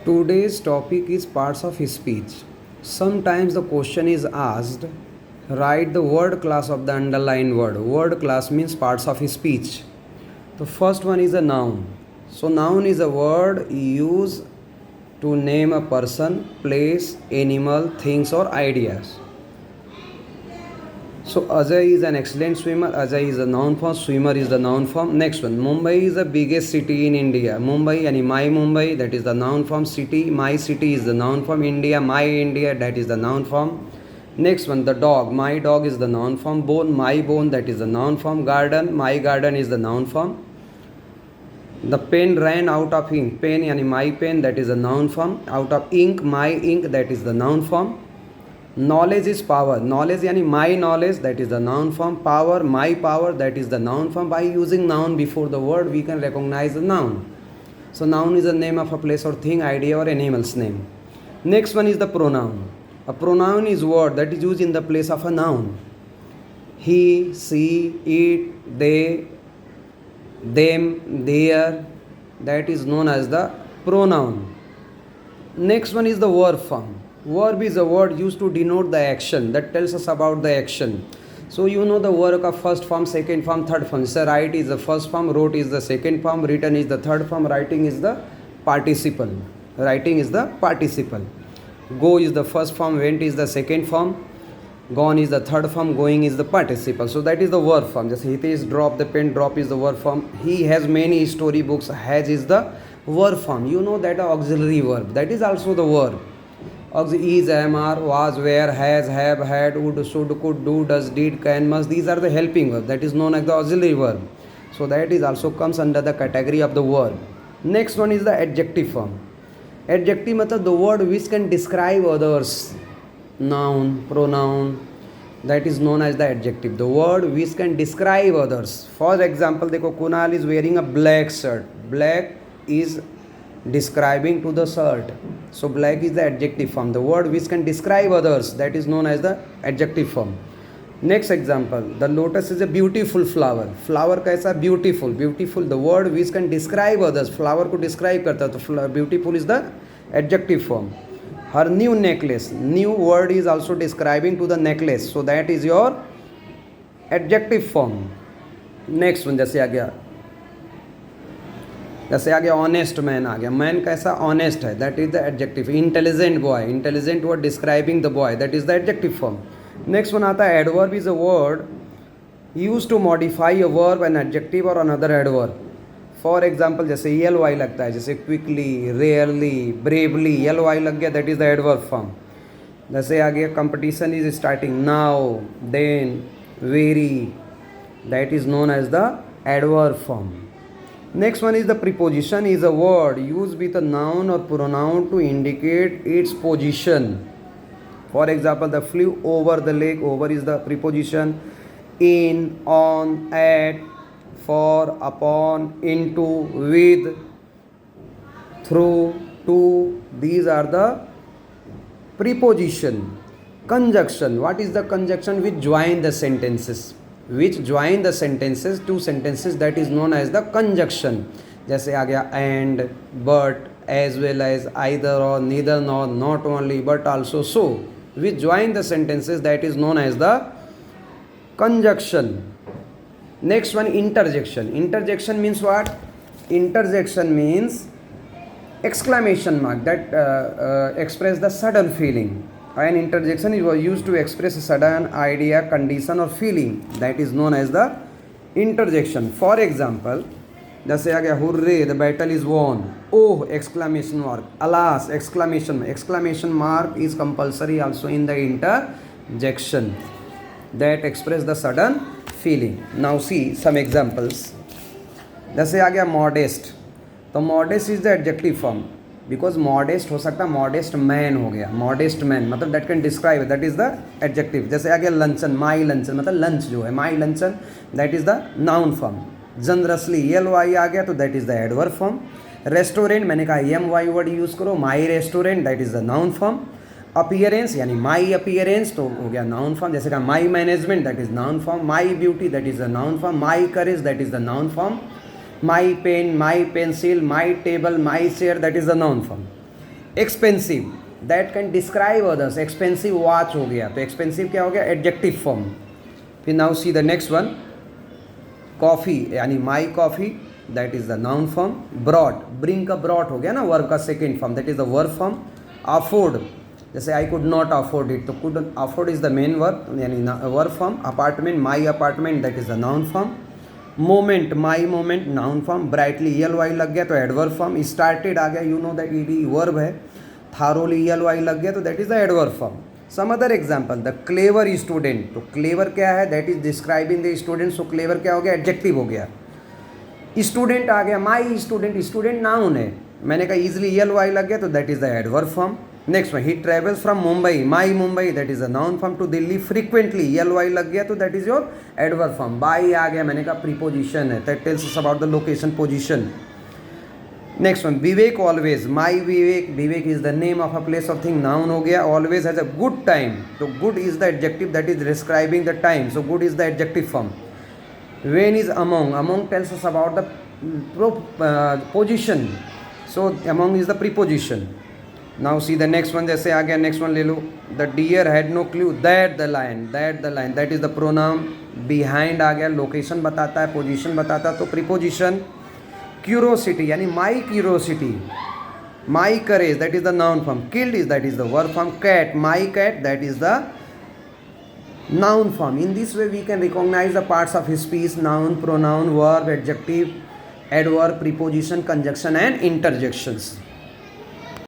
Today's topic is parts of speech. Sometimes the question is asked, write the word class of the underlined word. Word class means parts of speech. The first one is a noun. So, noun is a word used to name a person, place, animal, things, or ideas. So Ajay is an excellent swimmer. Ajay is a noun form. Swimmer is the noun form. Next one. Mumbai is the biggest city in India. Mumbai, yani my Mumbai, that is the noun form. City, my city is the noun form. India, my India, that is the noun form. Next one. The dog. My dog is the noun form. Bone, my bone, that is the noun form. Garden, my garden is the noun form. The pen ran out of ink. Pen, yani my pen, that is the noun form. Out of ink, my ink, that is the noun form. Knowledge is power. Knowledge yani my knowledge, that is the noun form. Power, my power, that is the noun form. By using noun before the word, we can recognize the noun. So noun is the name of a place or thing, idea, or animal's name. Next one is the pronoun. A pronoun is word that is used in the place of a noun. He, she, it, they, them, their, that is known as the pronoun. Next one is the verb form. Verb is a word used to denote the action that tells us about the action. So you know the work of first form, second form, third form. So write is the first form, wrote is the second form, written is the third form, writing is the participle. Writing is the participle. Go is the first form, went is the second form, gone is the third form, going is the participle. So that is the verb form. Just Hitesh drop the pen, drop is the verb form. He has many story books, has is the verb form. You know that auxiliary verb, that is also the verb. Is, am, are, was, were, has, have, had, would, should, could, do, does, did, can, must. These are the helping verb. That is known as the auxiliary verb. So that is also comes under the category of the verb. Next one is the adjective form. Adjective matlab the word which can describe others. Noun, pronoun. That is known as the adjective. The word which can describe others. For example, देखो Kunal is wearing a black shirt. Black is describing to the shirt. So black is the adjective form. The word which can describe others, that is known as the adjective form. Next example, the lotus is a beautiful flower. Flower कैसा? Beautiful. Beautiful, the word which can describe others. Flower को describe करता है तो beautiful is the adjective form. Her new necklace. New word is also describing to the necklace. So that is your adjective form. Next one जैसे आ गया, जैसे आ गया ऑनेस्ट मैन आ गया. मैन कैसा? ऑनेस्ट है, that is the adjective. Intelligent boy, intelligent word describing the boy, that is the adjective form. Next one आता है adverb is a word use to modify a verb an adjective और another adverb. For example जैसे L Y लगता है, जैसे quickly, rarely, bravely, L Y लग गया, that is the adverb form. जैसे आ गया competition is starting, now, then, very, that is known as the adverb form. Next one is the preposition is a word used with a noun or pronoun to indicate its position. For example, the flew over the lake. Over is the preposition. In, on, at, for, upon, into, with, through, to. These are the preposition. Conjunction. What is the conjunction? Which join the sentences. Which join the sentences, two sentences, that is known as the conjunction. जैसे आ गया and, but, as well as, either or, neither nor, not only, but also so. Which join the sentences, that is known as the conjunction. Next one, interjection. Interjection means what? Interjection means exclamation mark that express the sudden feeling. An interjection was used to express a sudden idea, condition or feeling, that is known as the interjection. For example, जैसे आ गया hurray, the battle is won. Oh, exclamation mark. Alas, exclamation. Exclamation mark is compulsory also in the interjection that express the sudden feeling. Now see some examples. जैसे आ गया modest. तो modest is the adjective form. Because modest हो सकता है modest man हो गया. Modest man मतलब that can describe, that is the adjective. जैसे आ गया लंचन, माई लंचन मतलब लंच जो है, my luncheon, that is the noun form. Generously, L Y आ गया तो that is the adverb form. Restaurant मैंने कहा एम वाई वर्ड यूज़ करो, my restaurant, that is the noun form. Appearance यानी माई अपीयरेंस तो हो गया नाउन फॉर्म. जैसे कहा my management, that is noun form. My beauty, that is the noun form. My courage, that is the noun form. My pen, my pencil, my table, my chair, that is the noun form. Expensive, that can describe others, expensive watch हो गया, तो expensive क्या हो गया, adjective form. फिर now see the next one, coffee यानी my coffee, that is the noun form. Brought, bring का brought हो गया ना, वर्ब का second form, that is the verb form. Afford, जैसे I could not afford it, तो could afford is the main verb यानी verb form. Apartment, my apartment, that is the noun form. Moment, my moment, noun form. Brightly, L Y लग गया तो adverb form. Started आ गया, you know that ED verb है. Thoroughly L Y लग गया तो that is the adverb form. Some other example, the clever student, तो क्लेवर क्या है, that is describing the student, so clever क्या हो गया, एडजेक्टिव हो गया. स्टूडेंट आ गया, माई स्टूडेंट, स्टूडेंट नाउन है, मैंने कहा इजिली यल वाई लग गया तो that is the adverb form. Next one, he travels from Mumbai, my Mumbai, that is the noun form, to Delhi frequently, L Y लग गया तो that is your adverb form. By आ गया, मैंने कहा प्रीपोजिशन है, that tells us about the location, position. Next one, Vivek always, my Vivek, Vivek is the name of a place of thing, noun हो गया. Always has a good time, तो good is the adjective that is describing the time, so good is the adjective form. When is among, among tells us about the position, so among is the preposition. Now see the next one, जैसे आ गया next one ले लो, the deer had no clue, that the line, that the line, that is the pronoun. Behind आ गया, location बताता है, position बताता है, तो प्रीपोजिशन. क्यूरोसिटी यानी my curiosity, my courage, that is the noun form. Killed is, that is the verb form. Cat, my cat, that is the noun form. In this way we can recognize the parts of speech: noun, pronoun, verb, adjective, adverb, preposition, conjunction and interjections.